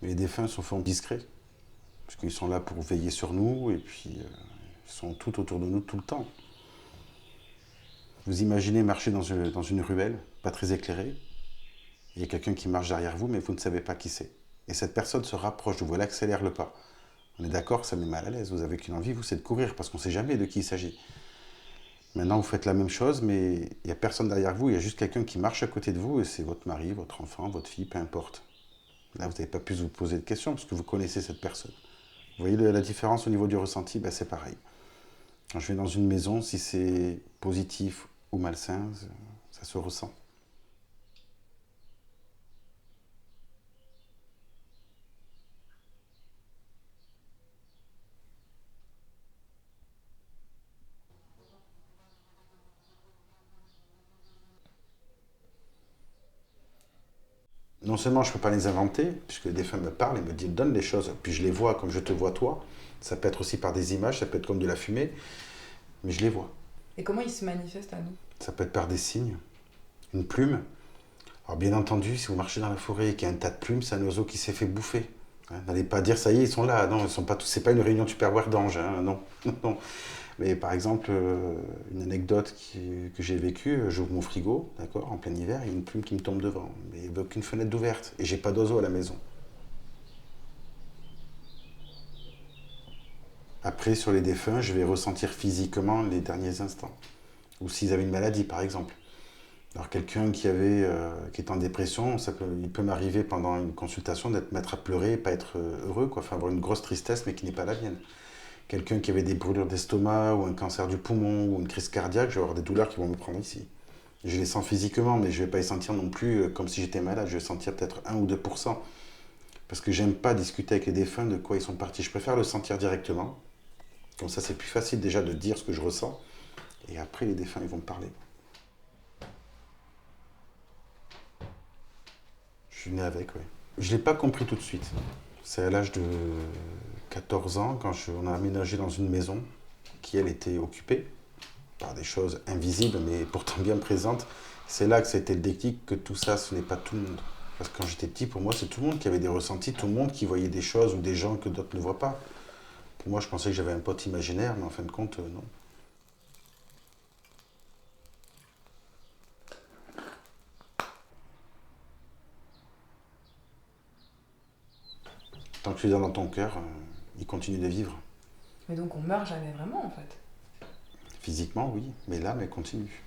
Les défunts sont souvent discrets, parce qu'ils sont là pour veiller sur nous, et puis ils sont tout autour de nous tout le temps. Vous imaginez marcher dans une ruelle, pas très éclairée, il y a quelqu'un qui marche derrière vous, mais vous ne savez pas qui c'est. Et cette personne se rapproche de vous, elle accélère le pas. On est d'accord, ça met mal à l'aise. Vous avez qu'une envie, vous, c'est de courir, parce qu'on ne sait jamais de qui il s'agit. Maintenant, vous faites la même chose, mais il n'y a personne derrière vous, il y a juste quelqu'un qui marche à côté de vous, et c'est votre mari, votre enfant, votre fille, peu importe. Là, vous n'avez pas pu vous poser de questions, parce que vous connaissez cette personne. Vous voyez la différence au niveau du ressenti, ben, c'est pareil. Quand je vais dans une maison, si c'est positif ou malsain, ça se ressent. Non seulement je ne peux pas les inventer, puisque les défunts me parlent et me donnent les choses, puis je les vois comme je te vois toi. Ça peut être aussi par des images, ça peut être comme de la fumée, mais je les vois. Et comment ils se manifestent à nous? Ça peut être par des signes, une plume. Alors bien entendu, si vous marchez dans la forêt et qu'il y a un tas de plumes, c'est un oiseau qui s'est fait bouffer. Hein, n'allez pas dire ça y est, ils sont là. Non, ils sont pas tous. C'est pas une réunion de Tupperware d'anges. Hein, non, non. Mais par exemple, une anecdote que j'ai vécue, j'ouvre mon frigo, d'accord, en plein hiver, il y a une plume qui me tombe devant. Mais il n'y a aucune fenêtre d'ouverte. Et j'ai pas d'oiseau à la maison. Après, sur les défunts, je vais ressentir physiquement les derniers instants. Ou s'ils avaient une maladie, par exemple. Alors quelqu'un qui est en dépression, il peut m'arriver pendant une consultation d'être mettre à pleurer, pas être heureux, quoi. Enfin avoir une grosse tristesse, mais qui n'est pas la mienne. Quelqu'un qui avait des brûlures d'estomac ou un cancer du poumon ou une crise cardiaque, je vais avoir des douleurs qui vont me prendre ici. Je les sens physiquement, mais je ne vais pas les sentir non plus comme si j'étais malade. Je vais sentir peut-être 1 ou 2%. Parce que j'aime pas discuter avec les défunts de quoi ils sont partis. Je préfère le sentir directement. Comme ça, c'est plus facile déjà de dire ce que je ressens. Et après, les défunts, ils vont me parler. Je suis né avec, oui. Je ne l'ai pas compris tout de suite. C'est à l'âge de 14 ans, quand on a aménagé dans une maison qui, elle, était occupée par des choses invisibles, mais pourtant bien présentes. C'est là que c'était le déclic que tout ça, ce n'est pas tout le monde. Parce que quand j'étais petit, pour moi, c'est tout le monde qui avait des ressentis, tout le monde qui voyait des choses ou des gens que d'autres ne voient pas. Pour moi, je pensais que j'avais un pote imaginaire, mais en fin de compte, non. Tant que tu es dans ton cœur, il continue de vivre. Mais donc on meurt jamais vraiment en fait. Physiquement, oui, mais l'âme, elle continue.